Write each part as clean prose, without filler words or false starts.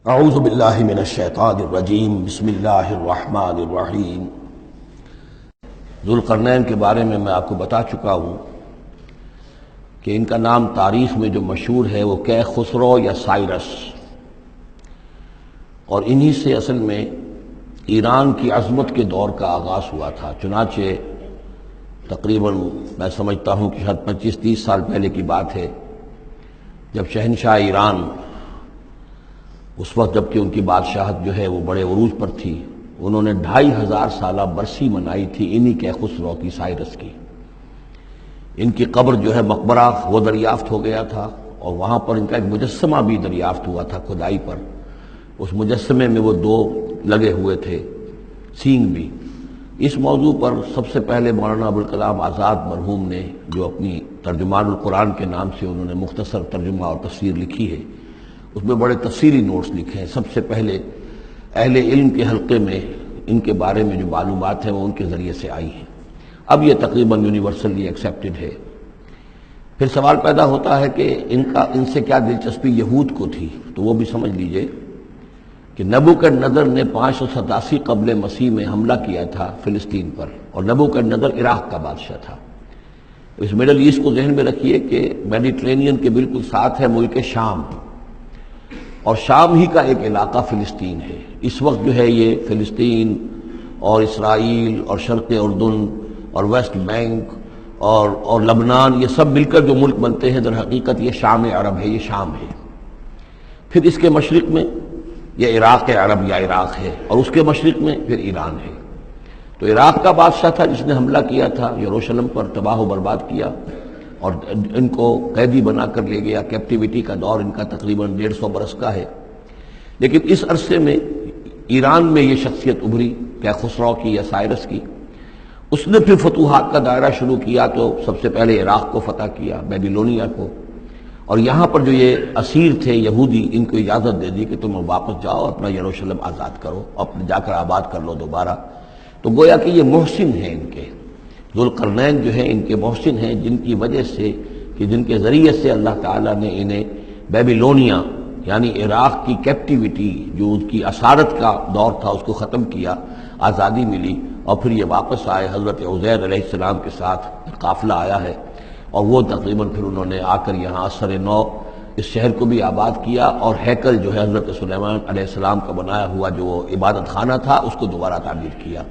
اعوذ باللہ من الشیطان الرجیم بسم اللہ الرحمن الرحیم۔ ذوالقرنین کے بارے میں آپ کو بتا چکا ہوں کہ ان کا نام تاریخ میں جو مشہور ہے وہ کیخسرو یا سائرس، اور انہی سے اصل میں ایران کی عظمت کے دور کا آغاز ہوا تھا۔ چنانچہ تقریباً میں سمجھتا ہوں کہ شاید 25-30 سال پہلے کی بات ہے، جب شہنشاہ ایران، اس وقت جب کہ ان کی بادشاہت جو ہے وہ بڑے عروج پر تھی، انہوں نے 2500 سالہ برسی منائی تھی انہی کیخسرو کی، سائرس کی۔ ان کی قبر جو ہے مقبرہ وہ دریافت ہو گیا تھا، اور وہاں پر ان کا ایک مجسمہ بھی دریافت ہوا تھا کھدائی پر۔ اس مجسمے میں وہ 2 لگے ہوئے تھے، سینگ بھی۔ اس موضوع پر سب سے پہلے مولانا ابوالکلام آزاد مرحوم نے، جو اپنی ترجمان القرآن کے نام سے انہوں نے مختصر ترجمہ اور تفسیر لکھی ہے، اس میں بڑے تفصیلی نوٹس لکھے ہیں۔ سب سے پہلے اہل علم کے حلقے میں ان کے بارے میں جو معلومات ہیں وہ ان کے ذریعے سے آئی ہیں۔ اب یہ تقریباً یونیورسلی ایکسیپٹڈ ہے۔ پھر سوال پیدا ہوتا ہے کہ ان سے کیا دلچسپی یہود کو تھی، تو وہ بھی سمجھ لیجئے کہ نبوکدنضر نے 587 قبل مسیح میں حملہ کیا تھا فلسطین پر، اور نبوکدنضر عراق کا بادشاہ تھا۔ اس مڈل ایسٹ کو ذہن میں رکھیے کہ میڈیٹرینین کے بالکل ساتھ ہے ملک شام، اور شام ہی کا ایک علاقہ فلسطین ہے۔ اس وقت جو ہے یہ فلسطین اور اسرائیل اور شرق اردن اور ویسٹ بینک اور لبنان، یہ سب مل کر جو ملک بنتے ہیں، در حقیقت یہ شام عرب ہے، یہ شام ہے۔ پھر اس کے مشرق میں یہ عراق عرب یا عراق ہے، اور اس کے مشرق میں پھر ایران ہے۔ تو عراق کا بادشاہ تھا جس نے حملہ کیا تھا یروشلم پر، تباہ و برباد کیا، اور ان کو قیدی بنا کر لے گیا۔ کیپٹیوٹی کا دور ان کا تقریباً 150 برس کا ہے۔ لیکن اس عرصے میں ایران میں یہ شخصیت ابھری کیخسرو کی یا سائرس کی۔ اس نے پھر فتوحات کا دائرہ شروع کیا، تو سب سے پہلے عراق کو فتح کیا، بیبیلونیا کو، اور یہاں پر جو یہ اسیر تھے یہودی، ان کو اجازت دے دی کہ تم واپس جاؤ، اپنا یروشلم آزاد کرو، اپنے جا کر آباد کر لو دوبارہ۔ تو گویا کہ یہ محسن ہیں ان کے، ذوالقرنین جو ہیں ان کے محسن ہیں، جن کی وجہ سے کہ جن کے ذریعے سے اللہ تعالیٰ نے انہیں بیبیلونیا یعنی عراق کی کیپٹیوٹی، جو ان کی اسارت کا دور تھا، اس کو ختم کیا، آزادی ملی، اور پھر یہ واپس آئے۔ حضرت عزیر علیہ السلام کے ساتھ قافلہ آیا ہے، اور وہ تقریباً پھر انہوں نے آ کر یہاں سر نو اس شہر کو بھی آباد کیا، اور ہیکل جو ہے حضرت سلیمان علیہ السلام کا بنایا ہوا جو عبادت خانہ تھا، اس کو دوبارہ تعمیر کیا۔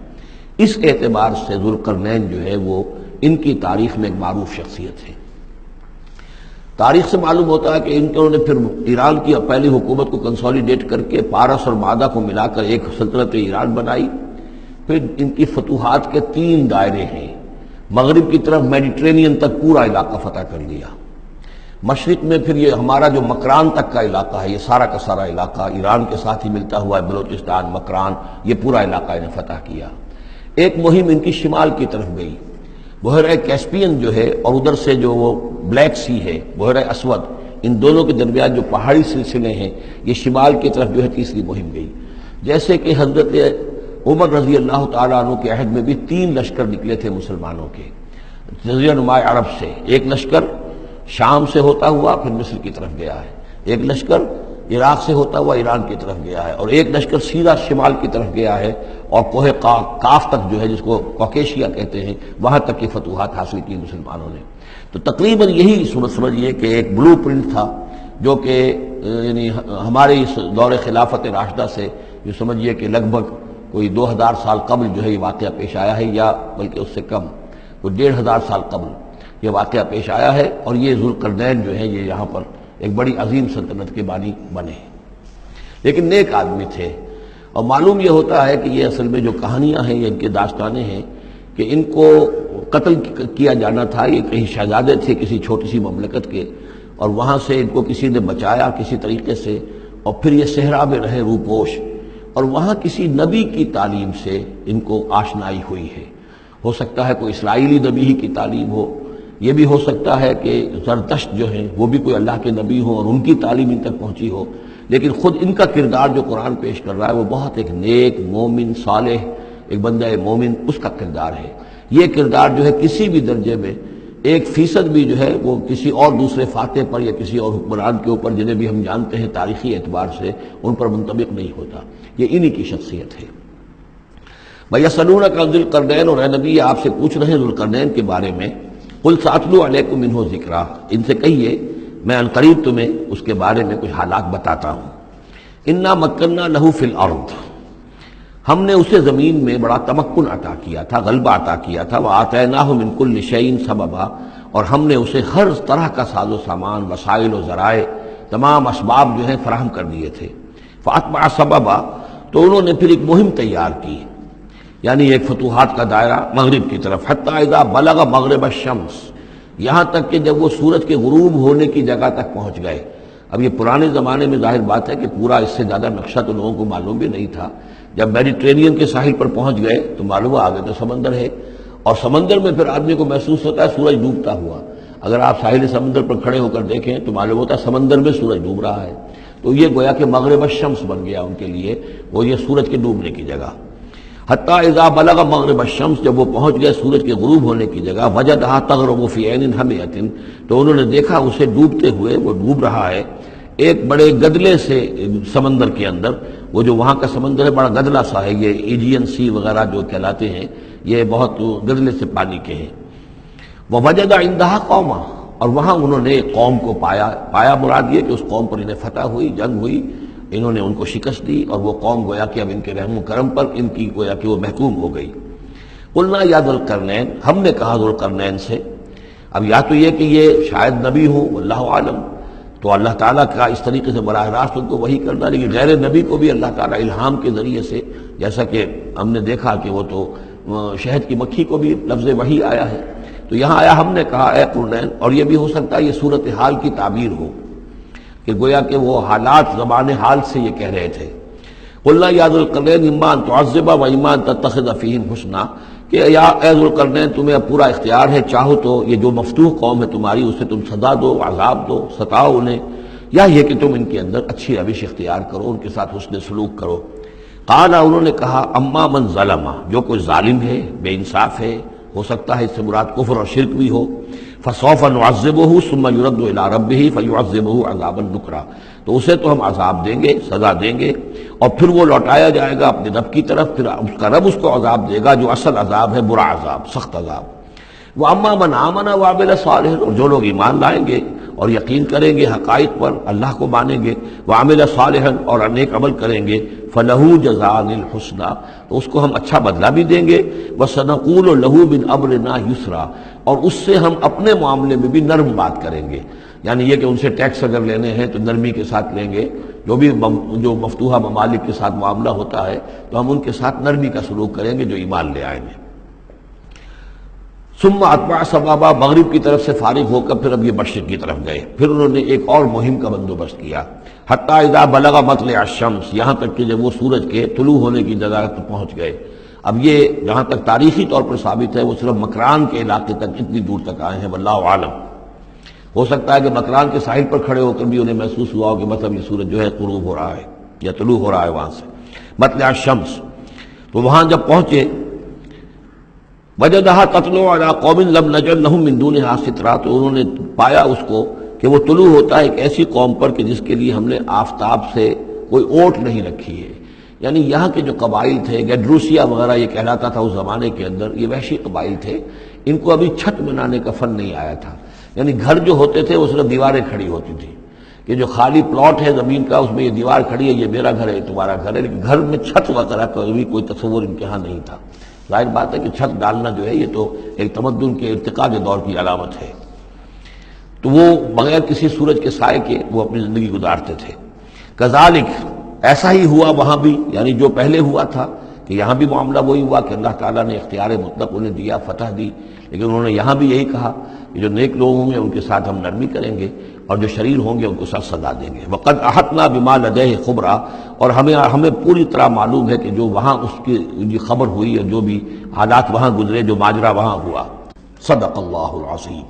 اس اعتبار سے ذوالقرنین جو ہے وہ ان کی تاریخ میں ایک معروف شخصیت ہے۔ تاریخ سے معلوم ہوتا ہے کہ انہوں نے پھر ایران کی پہلی حکومت کو کنسولیڈیٹ کر کے پارس اور مادہ کو ملا کر ایک سلطنت ایران بنائی۔ پھر ان کی فتوحات کے 3 دائرے ہیں۔ مغرب کی طرف میڈیٹرینین تک پورا علاقہ فتح کر لیا۔ مشرق میں پھر یہ ہمارا جو مکران تک کا علاقہ ہے، یہ سارا کا سارا علاقہ ایران کے ساتھ ہی ملتا ہوا ہے، بلوچستان، مکران، یہ پورا علاقہ انہیں فتح کیا۔ ایک مہم ان کی شمال کی طرف گئی، بحیرہ کیسپین جو ہے، اور ادھر سے جو وہ بلیک سی ہے، بحیرہ اسود، ان دونوں کے درمیان جو پہاڑی سلسلے ہیں، یہ شمال کی طرف جو ہے تیسری مہم گئی۔ جیسے کہ حضرت عمر رضی اللہ تعالیٰ عنہ کے عہد میں بھی 3 لشکر نکلے تھے مسلمانوں کے جزیرہ نما عرب سے۔ ایک لشکر شام سے ہوتا ہوا پھر مصر کی طرف گیا ہے، ایک لشکر عراق سے ہوتا ہوا ایران کی طرف گیا ہے، اور ایک لشکر سیدھا شمال کی طرف گیا ہے، اور کوہ کاف تک جو ہے، جس کو کوکیشیا کہتے ہیں، وہاں تک کی فتوحات حاصل کی مسلمانوں نے۔ تو تقریباً یہی سمجھیے کہ ایک بلو پرنٹ تھا، جو کہ یعنی ہمارے اس دور خلافت راشدہ سے جو سمجھیے کہ لگ بھگ کوئی 2000 سال قبل جو ہے یہ واقعہ پیش آیا ہے، یا بلکہ اس سے کم، کوئی 1500 سال قبل یہ واقعہ پیش آیا ہے، اور یہ ذوالقرنین جو ہے یہ یہاں پر ایک بڑی عظیم سلطنت کے بانی بنے، لیکن نیک آدمی تھے۔ اور معلوم یہ ہوتا ہے کہ یہ اصل میں جو کہانیاں ہیں، یہ ان کے داستانیں ہیں کہ ان کو قتل کیا جانا تھا۔ یہ کہیں شہزادے تھے کسی چھوٹی سی مملکت کے، اور وہاں سے ان کو کسی نے بچایا کسی طریقے سے، اور پھر یہ صحرا میں رہے روپوش، اور وہاں کسی نبی کی تعلیم سے ان کو آشنائی ہوئی ہے۔ ہو سکتا ہے کوئی اسرائیلی نبی ہی کی تعلیم ہو، یہ بھی ہو سکتا ہے کہ زرتشت جو ہیں وہ بھی کوئی اللہ کے نبی ہو اور ان کی تعلیم ان تک پہنچی ہو، لیکن خود ان کا کردار جو قرآن پیش کر رہا ہے وہ بہت ایک نیک، مومن، صالح، ایک بندہ مومن، اس کا کردار ہے۔ یہ کردار جو ہے کسی بھی درجے میں 1% بھی جو ہے وہ کسی اور دوسرے فاتح پر یا کسی اور حکمران کے اوپر جنہیں بھی ہم جانتے ہیں تاریخی اعتبار سے ان پر منطبق نہیں ہوتا. یہ انہی کی شخصیت ہے. وَيَسْأَلُونَكَ عَنِ ذِي الْقَرْنَيْنِ، اور اے نبی آپ سے پوچھ رہے ہیں ذوالقرنین کے بارے میں. قُلْ سَأَتْلُو عَلَيْكُم مِّنْهُ ذِكْرًا، ان سے کہیے میں ان قریب تمہیں اس کے بارے میں کچھ حالات بتاتا ہوں. اِنَّا مَكَّنَّا لَهُ فِي الْأَرْضِ، ہم نے اسے زمین میں بڑا تمکن عطا کیا تھا، غلبہ عطا کیا تھا. وَآتَيْنَاهُ مِن كُلِّ شَيْءٍ سَبَبًا، اور ہم نے اسے ہر طرح کا ساز و سامان، وسائل و ذرائع، تمام اسباب جو ہیں فراہم کر دیے تھے. فَأَتْبَعَ سَبَبًا، تو انہوں نے پھر ایک مہم تیار کی، یعنی ایک فتوحات کا دائرہ مغرب کی طرف. حتیٰ اذا بلغ مغرب الشمس، یہاں تک کہ جب وہ سورج کے غروب ہونے کی جگہ تک پہنچ گئے. اب یہ پرانے زمانے میں ظاہر بات ہے کہ پورا اس سے زیادہ نقشہ تو لوگوں کو معلوم بھی نہیں تھا. جب میڈیٹرینین کے ساحل پر پہنچ گئے تو معلوم ہوا آگے تو سمندر ہے، اور سمندر میں پھر آدمی کو محسوس ہوتا ہے سورج ڈوبتا ہوا. اگر آپ ساحل سمندر پر کھڑے ہو کر دیکھیں تو معلوم ہوتا ہے سمندر میں سورج ڈوب رہا ہے. تو یہ گویا کہ مغرب الشمس بن گیا ان کے لیے، وہ یہ سورج کے ڈوبنے کی جگہ. حتیٰ اذا بلغ مغرب الشمس، جب وہ پہنچ گئے سورج کے غروب ہونے کی جگہ. وجدہا تغرب فی عین حمیۃ، تو انہوں نے دیکھا اسے ڈوبتے ہوئے، وہ ڈوب رہا ہے ایک بڑے گدلے سے سمندر کے اندر. وہ جو وہاں کا سمندر ہے بڑا گدلا سا ہے، یہ ایجین سی وغیرہ جو کہلاتے ہیں یہ بہت گدلے سے پانی کے ہیں. ووجد عندہا قوما، اور وہاں انہوں نے ایک قوم کو پایا مراد یہ کہ اس قوم پر انہیں فتح ہوئی، جنگ ہوئی، انہوں نے ان کو شکست دی، اور وہ قوم گویا کہ اب ان کے رحم و کرم پر ان کی گویا کہ وہ محکوم ہو گئی. قلنا یا ذوالقرنین، ہم نے کہا ذوالقرنین سے. اب یا تو یہ کہ یہ شاید نبی ہوں، واللہ عالم، تو اللہ تعالیٰ کا اس طریقے سے براہ راست ان کو وحی کرنا. لیکن غیر نبی کو بھی اللہ تعالیٰ الہام کے ذریعے سے، جیسا کہ ہم نے دیکھا کہ وہ تو شہد کی مکھی کو بھی لفظ وحی آیا ہے، تو یہاں آیا ہم نے کہا اے قرنین. اور یہ بھی ہو سکتا ہے یہ صورتحال کی تعبیر ہو کہ گویا کہ وہ حالات زبان حال سے یہ کہہ رہے تھے. قلنا یا ذوالقرنین اما ان تعذب و اما ان تتخذ فیہم حسنا، کہ یا اے ذوالقرنین تمہیں پورا اختیار ہے، چاہو تو یہ جو مفتوح قوم ہے تمہاری اسے تم سزا دو، عذاب دو، ستاؤ انہیں، یا یہ کہ تم ان کے اندر اچھی روش اختیار کرو، ان کے ساتھ حسن سلوک کرو. قال، انہوں نے کہا اما من ظلم، جو کوئی ظالم ہے، بے انصاف ہے، ہو سکتا ہے اس سے مراد کفر اور شرک بھی ہو. فسوف نعذبہ ثم يرد الى ربہ فيعذبہ عذابا نکرا، تو اسے تو ہم عذاب دیں گے، سزا دیں گے، اور پھر وہ لوٹایا جائے گا اپنے رب کی طرف، پھر اس کا رب اس کو عذاب دے گا جو اصل عذاب ہے، برا عذاب، سخت عذاب. واما من آمن وعمل صالحا، اور جو لوگ ایمان لائیں گے اور یقین کریں گے حقائق پر، اللہ کو مانیں گے، وعمل صالحا، اور نیک عمل کریں گے، فلہ جزاء الحسنی، تو اس کو ہم اچھا بدلہ بھی دیں گے. وسنقول لہ من امرنا یسرا، اور اس سے ہم اپنے معاملے میں بھی نرم بات کریں گے. یعنی یہ کہ ان سے ٹیکس اگر لینے ہیں تو نرمی کے ساتھ لیں گے، جو مفتوحہ ممالک کے ساتھ معاملہ ہوتا ہے تو ہم ان کے ساتھ نرمی کا سلوک کریں گے جو ایمان لے آئیں گے. ثم اتبع سبابا، مغرب کی طرف سے فارغ ہو کر پھر اب یہ مشرق کی طرف گئے. پھر انہوں نے ایک اور مہم کا بندوبست کیا. حتیٰ اذا بلغ مطلع الشمس، یہاں تک کہ جب وہ سورج کے طلوع ہونے کی جگہ پر پہنچ گئے. اب یہ جہاں تک تاریخی طور پر ثابت ہے وہ صرف مکران کے علاقے تک اتنی دور تک آئے ہیں، واللہ عالم. ہو سکتا ہے کہ مکران کے ساحل پر کھڑے ہو کر بھی انہیں محسوس ہوا ہو کہ مطلب یہ سورج جو ہے غروب ہو رہا ہے یا طلوع ہو رہا ہے وہاں سے، مطلع الشمس. تو وہاں جب پہنچے وجدہا تطلع علی قوم لم نجعل لہم من دونہا سترا، تو انہوں نے پایا اس کو کہ وہ طلوع ہوتا ہے ایک ایسی قوم پر کہ جس کے لیے ہم نے آفتاب سے کوئی اوٹ نہیں رکھی ہے. یعنی یہاں کے جو قبائل تھے، گیڈروسیا وغیرہ یہ کہلاتا تھا اس زمانے کے اندر، یہ وحشی قبائل تھے، ان کو ابھی چھت بنانے کا فن نہیں آیا تھا. یعنی گھر جو ہوتے تھے وہ صرف دیواریں کھڑی ہوتی تھی، کہ جو خالی پلاٹ ہے زمین کا اس میں یہ دیوار کھڑی ہے، یہ میرا گھر ہے، تمہارا گھر ہے، لیکن گھر میں چھت وغیرہ کا بھی کوئی تصور ان کے ہاں نہیں تھا. ظاہر بات ہے کہ چھت ڈالنا جو ہے یہ تو ایک تمدن کے ارتقاء کے دور کی علامت ہے. تو وہ بغیر کسی سورج کے سائے کے وہ اپنی زندگی گزارتے تھے. کذالک، ایسا ہی ہوا وہاں بھی، یعنی جو پہلے ہوا تھا کہ یہاں بھی معاملہ وہی ہوا کہ اللہ تعالیٰ نے اختیار مطلق انہیں دیا، فتح دی، لیکن انہوں نے یہاں بھی یہی کہا کہ جو نیک لوگ ہوں گے ان کے ساتھ ہم نرمی کریں گے اور جو شریر ہوں گے ان کو سخت سزا دیں گے. وقد احطنا بما لدیہ خبرا، اور ہمیں پوری طرح معلوم ہے کہ جو وہاں اس کی خبر ہوئی اور جو بھی حالات وہاں گزرے، جو ماجرا وہاں ہوا. صدق اللہ العظیم.